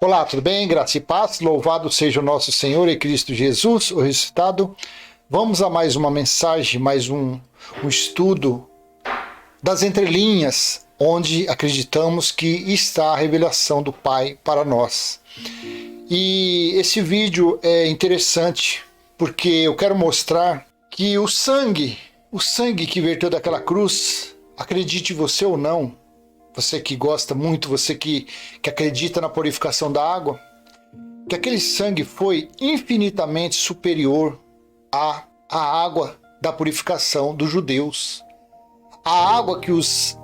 Olá, tudo bem? Graça e paz. Louvado seja o nosso Senhor e Cristo Jesus, o ressuscitado. Vamos a mais uma mensagem, mais um estudo das entrelinhas, onde acreditamos que está a revelação do Pai para nós. E esse vídeo é interessante, porque eu quero mostrar que o sangue que verteu daquela cruz, acredite você ou não, você que gosta muito, você que acredita na purificação da água, que aquele sangue foi infinitamente superior à água da purificação dos judeus. A água que os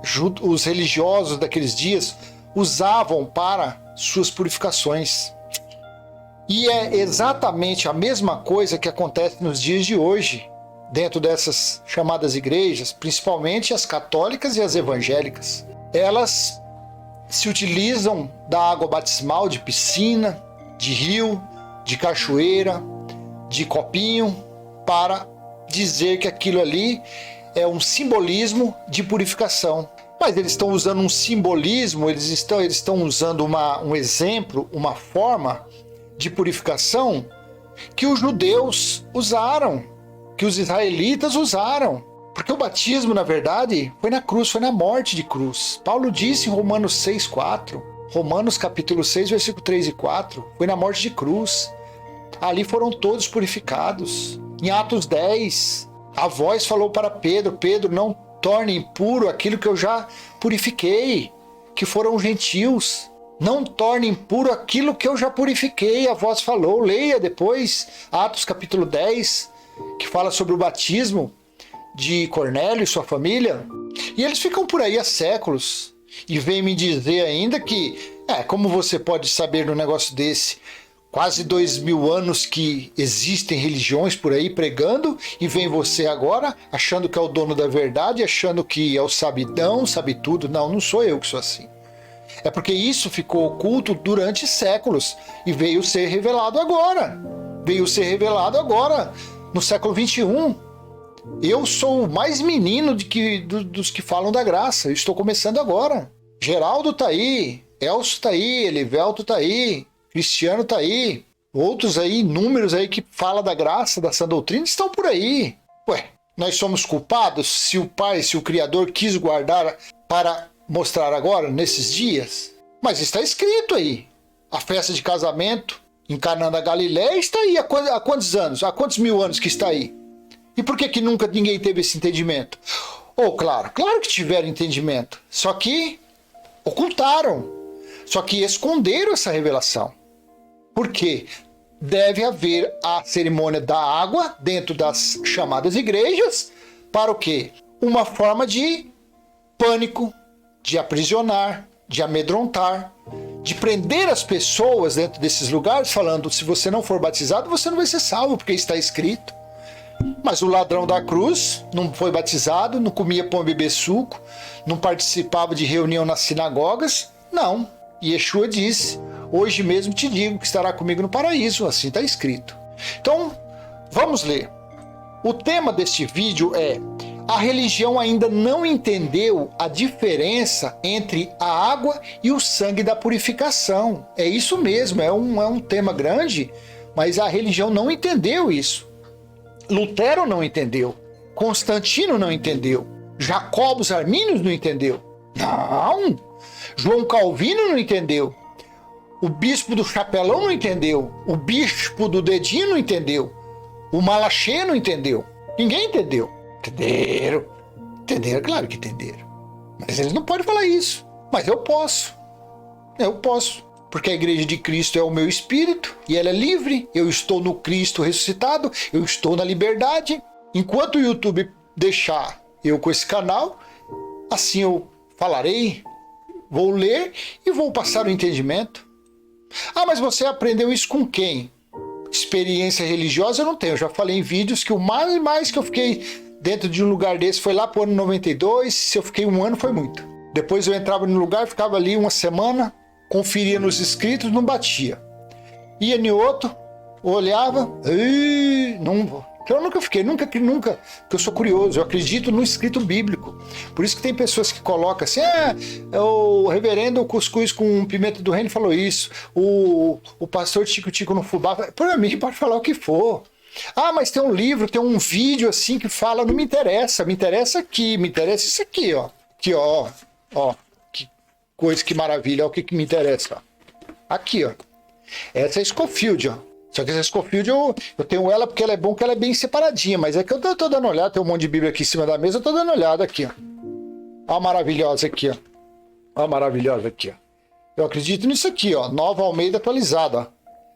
religiosos daqueles dias usavam para suas purificações. E é exatamente a mesma coisa que acontece nos dias de hoje, dentro dessas chamadas igrejas, principalmente as católicas e as evangélicas. Elas se utilizam da água batismal de piscina, de rio, de cachoeira, de copinho, para dizer que aquilo ali é um simbolismo de purificação. Mas eles estão usando um simbolismo, eles estão usando um exemplo, uma forma de purificação que os judeus usaram, que os israelitas usaram. Porque o batismo, na verdade, foi na cruz, foi na morte de cruz. Paulo disse em Romanos 6,4, Romanos capítulo 6, versículo 3 e 4, foi na morte de cruz. Ali foram todos purificados. Em Atos 10, a voz falou para Pedro, Pedro, não torne impuro aquilo que eu já purifiquei, que foram os gentios. Não torne impuro aquilo que eu já purifiquei, a voz falou. Leia depois Atos capítulo 10, que fala sobre o batismo de Cornélio e sua família, e eles ficam por aí há séculos, e vem me dizer ainda que, como você pode saber num negócio desse, quase 2000 anos que existem religiões por aí pregando, e vem você agora achando que é o dono da verdade, achando que é o sabidão, sabe tudo. Não sou eu que sou assim. É porque isso ficou oculto durante séculos, e veio ser revelado agora, no século 21. Eu sou o mais menino dos que falam da graça. Eu estou começando agora. Geraldo tá aí, Elcio tá aí, Elivelto tá aí, Cristiano tá aí. Outros aí, inúmeros aí que falam da graça, da sã doutrina, estão por aí. Nós somos culpados se o Pai, se o Criador quis guardar para mostrar agora, nesses dias? Mas está escrito aí. A festa de casamento em Caná da Galileia está aí. Há quantos anos? Há quantos mil anos que está aí? E por que nunca ninguém teve esse entendimento? Claro que tiveram entendimento, só que ocultaram, só que esconderam essa revelação. Por quê? Deve haver a cerimônia da água dentro das chamadas igrejas, para o quê? Uma forma de pânico, de aprisionar, de amedrontar, de prender as pessoas dentro desses lugares, falando, se você não for batizado, você não vai ser salvo, porque está escrito. Mas o ladrão da cruz não foi batizado, não comia pão e bebê suco, não participava de reunião nas sinagogas. Não. Yeshua disse, hoje mesmo te digo que estará comigo no paraíso, assim está escrito. Então, vamos ler. O tema deste vídeo é: a religião ainda não entendeu a diferença entre a água e o sangue da purificação. É isso mesmo, é um tema grande, mas a religião não entendeu isso. Lutero não entendeu, Constantino não entendeu, Jacobos Armínios não entendeu, não, João Calvino não entendeu, o bispo do chapelão não entendeu, o bispo do dedinho não entendeu, o Malachê não entendeu, ninguém entendeu. Entenderam, claro que entenderam, mas eles não podem falar isso, mas eu posso, porque a igreja de Cristo é o meu espírito e ela é livre. Eu estou no Cristo ressuscitado, eu estou na liberdade. Enquanto o YouTube deixar eu com esse canal, assim eu falarei, vou ler e vou passar o entendimento. Mas você aprendeu isso com quem? Experiência religiosa eu não tenho. Eu já falei em vídeos que o mais que eu fiquei dentro de um lugar desse foi lá pro ano 92. Se eu fiquei um ano foi muito. Depois eu entrava no lugar, ficava ali uma semana, conferia nos escritos, não batia. Ia em outro, olhava, Eu nunca fiquei, nunca, porque eu sou curioso, eu acredito no escrito bíblico. Por isso que tem pessoas que colocam assim, o reverendo Cuscuz com pimenta do reino falou isso, o pastor Tico no fubá, para mim pode falar o que for. Ah, mas tem um livro, tem um vídeo assim que fala, não me interessa aqui, me interessa isso aqui, ó. Aqui, ó, que coisa, que maravilha, ó, o que me interessa, ó. Aqui, ó. Essa é a Scofield, ó. Só que essa Scofield eu tenho ela porque ela é bom, que ela é bem separadinha, mas é que eu tô dando uma olhada, tem um monte de Bíblia aqui em cima da mesa, eu tô dando uma olhada aqui, ó. Ó a maravilhosa aqui, ó. Ó a maravilhosa aqui, ó. Eu acredito nisso aqui, ó. Nova Almeida atualizada, ó.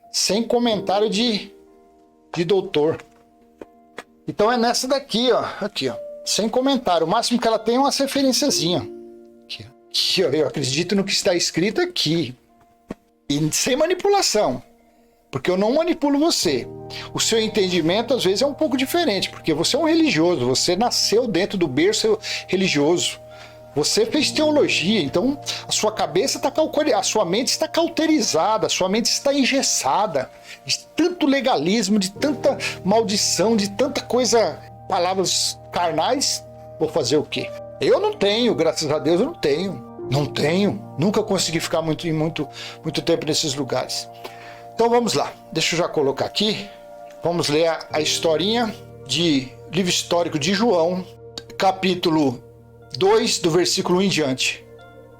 Sem comentário de doutor. Então é nessa daqui, ó. Aqui, ó. Sem comentário. O máximo que ela tem é uma referenciazinha. Aqui, ó. Aqui, ó. Eu acredito no que está escrito aqui. E sem manipulação. Porque eu não manipulo você. O seu entendimento, às vezes, é um pouco diferente. Porque você é um religioso. Você nasceu dentro do berço religioso. Você fez teologia. Então, a sua cabeça está a sua mente está cauterizada. A sua mente está engessada. De tanto legalismo, de tanta maldição, de tanta coisa, palavras carnais. Vou fazer o quê? Eu não tenho, graças a Deus, eu não tenho. Não tenho. Nunca consegui ficar muito tempo nesses lugares. Então vamos lá, deixa eu já colocar aqui, vamos ler a historinha de livro histórico de João, capítulo 2, do versículo 1 em diante.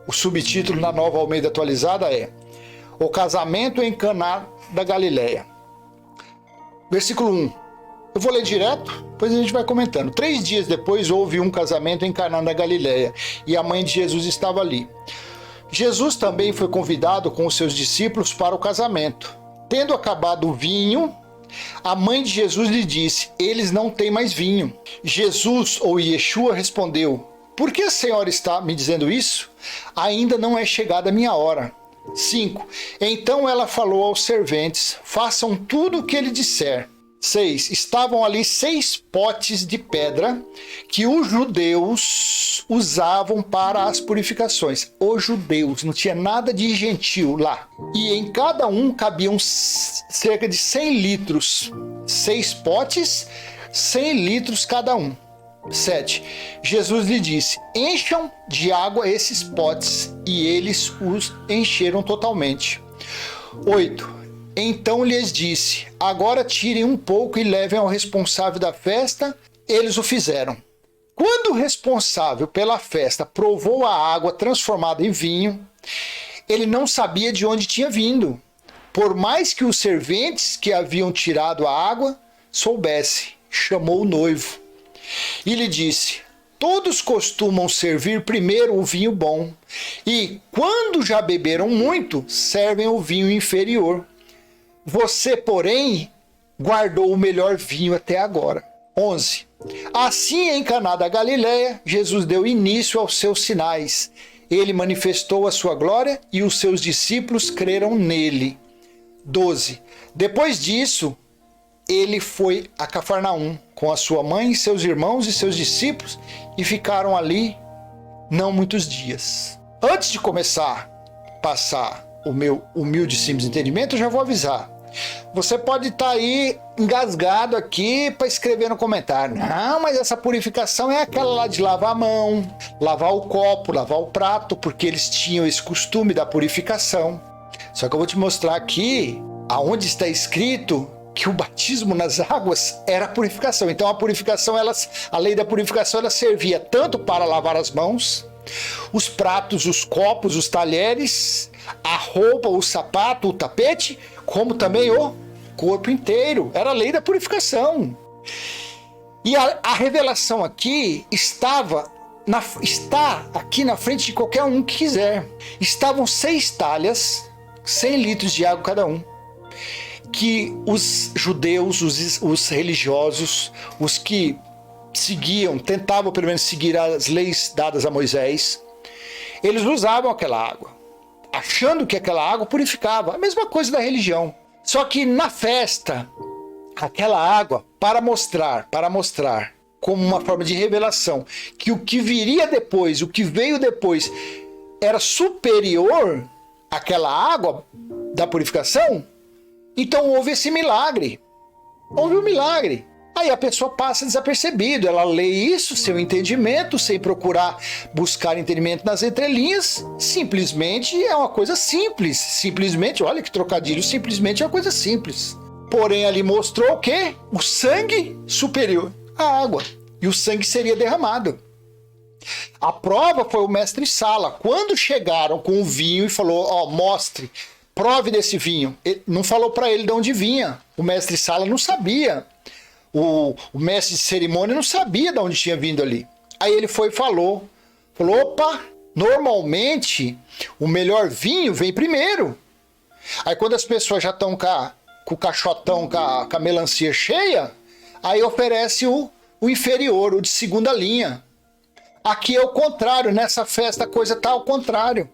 O subtítulo na Nova Almeida atualizada é O Casamento em Caná da Galileia. Versículo 1, eu vou ler direto, depois a gente vai comentando. 3 dias depois houve um casamento em Caná da Galileia e a mãe de Jesus estava ali. Jesus também foi convidado com os seus discípulos para o casamento. Tendo acabado o vinho, a mãe de Jesus lhe disse, eles não têm mais vinho. Jesus, ou Yeshua, respondeu, por que a senhora está me dizendo isso? Ainda não é chegada a minha hora. 5. Então ela falou aos serventes, façam tudo o que ele disser. 6. Estavam ali 6 potes de pedra que os judeus usavam para as purificações. Os judeus, não tinha nada de gentil lá. E em cada um cabiam cerca de 100 litros. 6 potes, 100 litros cada um. 7. Jesus lhe disse, encham de água esses potes, e eles os encheram totalmente. 8. Então lhes disse, agora tirem um pouco e levem ao responsável da festa. Eles o fizeram. Quando o responsável pela festa provou a água transformada em vinho, ele não sabia de onde tinha vindo, por mais que os serventes que haviam tirado a água soubessem. Chamou o noivo e lhe disse, todos costumam servir primeiro o vinho bom, e quando já beberam muito, servem o vinho inferior. Você, porém, guardou o melhor vinho até agora. 11. Assim, em Caná da Galileia, Jesus deu início aos seus sinais. Ele manifestou a sua glória e os seus discípulos creram nele. 12. Depois disso, ele foi a Cafarnaum com a sua mãe, seus irmãos e seus discípulos e ficaram ali não muitos dias. Antes de começar a passar o meu humilde e simples entendimento, eu já vou avisar. Você pode estar aí engasgado aqui para escrever no comentário. Não, mas essa purificação é aquela lá de lavar a mão, lavar o copo, lavar o prato, porque eles tinham esse costume da purificação. Só que eu vou te mostrar aqui aonde está escrito que o batismo nas águas era a purificação. Então a purificação, a lei da purificação, ela servia tanto para lavar as mãos, os pratos, os copos, os talheres, a roupa, o sapato, o tapete, como também o corpo inteiro. Era a lei da purificação. E a revelação aqui está aqui na frente de qualquer um que quiser. Estavam 6 talhas, 100 litros de água cada um, que os judeus, os religiosos, os que tentavam pelo menos seguir as leis dadas a Moisés, eles usavam aquela água, achando que aquela água purificava. A mesma coisa da religião. Só que na festa, aquela água, para mostrar como uma forma de revelação, que o que viria depois, o que veio depois, era superior àquela água da purificação, então houve esse milagre. Houve um milagre. Aí a pessoa passa desapercebido, ela lê isso, seu entendimento, sem procurar buscar entendimento nas entrelinhas, simplesmente é uma coisa simples. Simplesmente, olha que trocadilho, simplesmente é uma coisa simples. Porém, ali mostrou o quê? O sangue superior à água. E o sangue seria derramado. A prova foi o mestre Sala. Quando chegaram com o vinho e falou, ó, mostre, prove desse vinho. Ele não falou para ele de onde vinha. O mestre Sala não sabia. O mestre de cerimônia não sabia de onde tinha vindo ali. Aí ele foi e falou, opa, normalmente o melhor vinho vem primeiro. Aí quando as pessoas já estão com o caixotão, com a melancia cheia, aí oferece o inferior, o de segunda linha. Aqui é o contrário, nessa festa a coisa está ao contrário.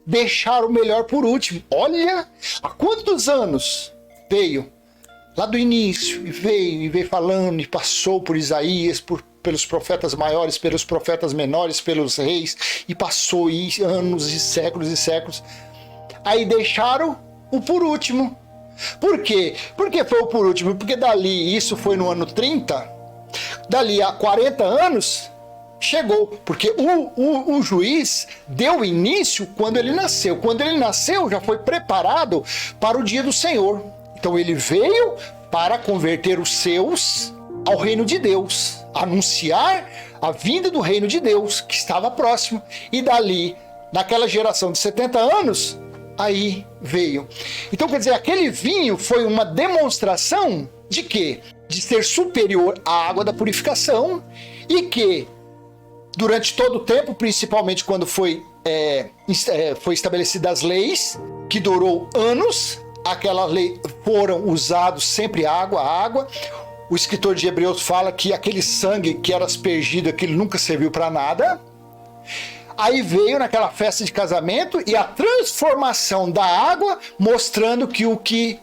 Deixar o melhor por último. Olha, há quantos anos veio? Lá do início, e veio falando, e passou por Isaías, pelos profetas maiores, pelos profetas menores, pelos reis, e passou anos e séculos. Aí deixaram o por último. Por quê? Por que foi o por último? Porque dali, isso foi no ano 30, dali a 40 anos, chegou. Porque o juiz deu início quando ele nasceu. Quando ele nasceu, já foi preparado para o dia do Senhor. Então ele veio para converter os seus ao reino de Deus, anunciar a vinda do reino de Deus, que estava próximo. E dali, naquela geração de 70 anos, aí veio. Então, quer dizer, aquele vinho foi uma demonstração de quê? De ser superior à água da purificação e que, durante todo o tempo, principalmente quando foi estabelecidas as leis, que durou anos, aquela lei foram usados sempre água. O escritor de Hebreus fala que aquele sangue que era aspergido, aquilo nunca serviu para nada. Aí veio naquela festa de casamento e a transformação da água, mostrando que o que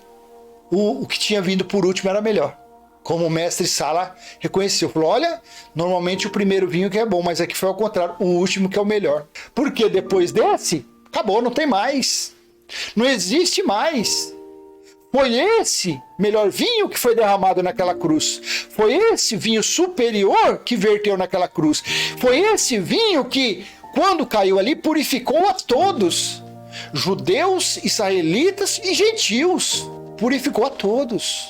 tinha vindo por último era melhor. Como o mestre Sala reconheceu, falou, olha, normalmente o primeiro vinho que é bom, mas aqui foi ao contrário, o último que é o melhor. Porque depois desse, acabou, não tem mais. Não existe mais. Foi esse melhor vinho que foi derramado naquela cruz. Foi esse vinho superior que verteu naquela cruz. Foi esse vinho que, quando caiu ali, purificou a todos. Judeus, israelitas e gentios. Purificou a todos.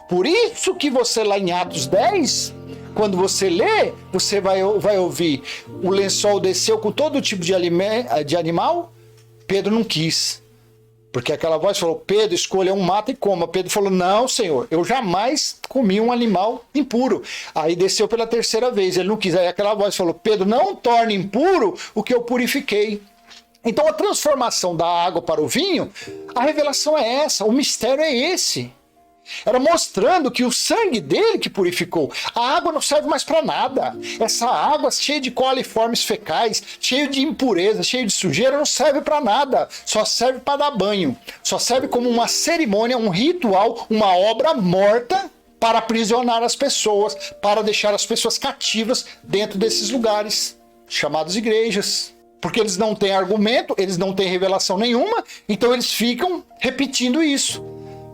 Por isso que você lá em Atos 10, quando você lê, você vai ouvir o lençol desceu com todo tipo de animal. Pedro não quis. Porque aquela voz falou, Pedro, escolha um, mata e coma. Pedro falou, não, Senhor, eu jamais comi um animal impuro. Aí desceu pela terceira vez, ele não quis. Aí aquela voz falou, Pedro, não torne impuro o que eu purifiquei. Então a transformação da água para o vinho, a revelação é essa, o mistério é esse. Era mostrando que o sangue dele que purificou. A água não serve mais para nada. Essa água cheia de coliformes fecais, cheia de impureza, cheia de sujeira, não serve para nada. Só serve para dar banho. Só serve como uma cerimônia, um ritual, uma obra morta para aprisionar as pessoas, para deixar as pessoas cativas dentro desses lugares, chamados igrejas. Porque eles não têm argumento, eles não têm revelação nenhuma, então eles ficam repetindo isso.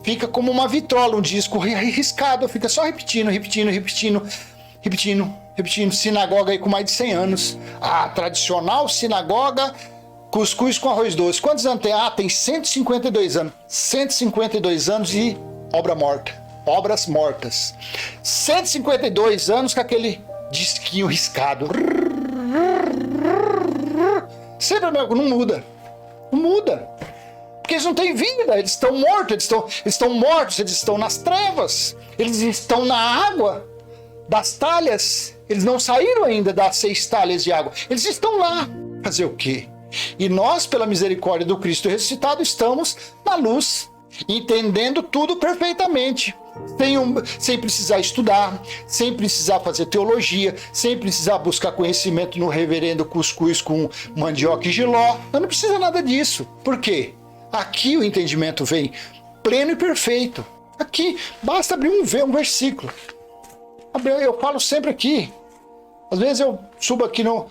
Fica como uma vitrola, um disco riscado, fica só repetindo. Sinagoga aí com mais de 100 anos. A tradicional sinagoga, cuscuz com arroz doce. Quantos anos tem? Tem 152 anos. 152 anos e obra morta. Obras mortas. 152 anos com aquele disquinho riscado. Sempre não muda. Não muda. Porque eles não têm vida, eles estão mortos, eles estão nas trevas, eles estão na água das talhas, eles não saíram ainda das 6 talhas de água, eles estão lá. Fazer o quê? E nós, pela misericórdia do Cristo ressuscitado, estamos na luz, entendendo tudo perfeitamente, sem precisar estudar, sem precisar fazer teologia, sem precisar buscar conhecimento no reverendo cuscuz com mandioca e jiló. Não precisa nada disso. Por quê? Aqui o entendimento vem pleno e perfeito. Aqui, basta abrir um versículo. Eu falo sempre aqui. Às vezes eu subo aqui no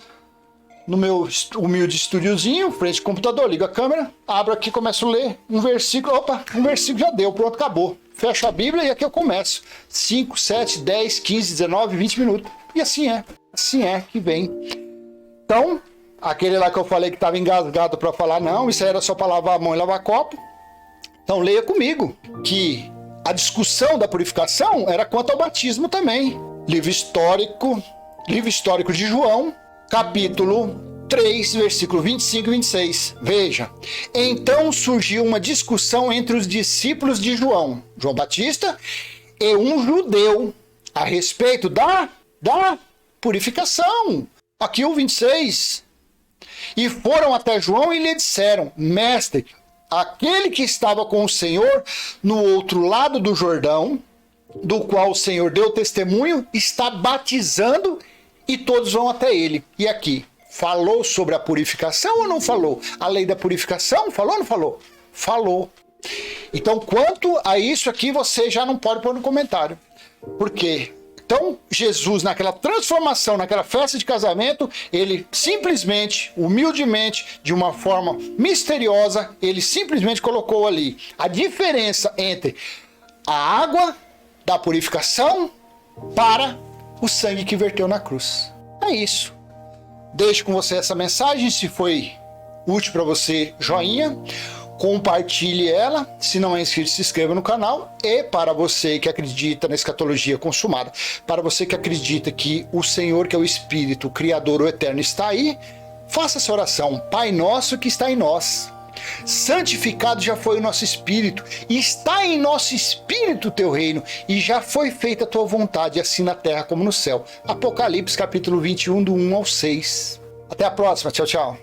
meu humilde estúdiozinho, frente ao computador, ligo a câmera, abro aqui, começo a ler um versículo. Opa, um versículo já deu, pronto, acabou. fecho a Bíblia e aqui eu começo. 5, 7, 10, 15, 19, 20 minutos. E assim é que vem. Então, aquele lá que eu falei que estava engasgado para falar, não, isso aí era só para lavar a mão e lavar copo. Então leia comigo que a discussão da purificação era quanto ao batismo também. Livro histórico de João, capítulo 3, versículo 25 e 26. Veja, então surgiu uma discussão entre os discípulos de João Batista, e um judeu a respeito da purificação. Aqui o 26. E foram até João e lhe disseram, mestre, aquele que estava com o Senhor no outro lado do Jordão, do qual o Senhor deu testemunho, está batizando e todos vão até ele. E aqui, falou sobre a purificação ou não falou? A lei da purificação, falou ou não falou? Falou. Então, quanto a isso aqui, você já não pode pôr no comentário. Por quê? Então, Jesus, naquela transformação, naquela festa de casamento, ele simplesmente, humildemente, de uma forma misteriosa, ele simplesmente colocou ali a diferença entre a água da purificação para o sangue que verteu na cruz. É isso. Deixo com você essa mensagem. Se foi útil para você, joinha. Compartilhe ela. Se não é inscrito, se inscreva no canal. E para você que acredita na escatologia consumada, para você que acredita que o Senhor, que é o Espírito, o Criador, o Eterno, está aí, faça essa oração. Pai nosso que está em nós, santificado já foi o nosso espírito, e está em nosso espírito o teu reino, e já foi feita a tua vontade, assim na terra como no céu. Apocalipse capítulo 21, do 1 ao 6. Até a próxima. Tchau, tchau.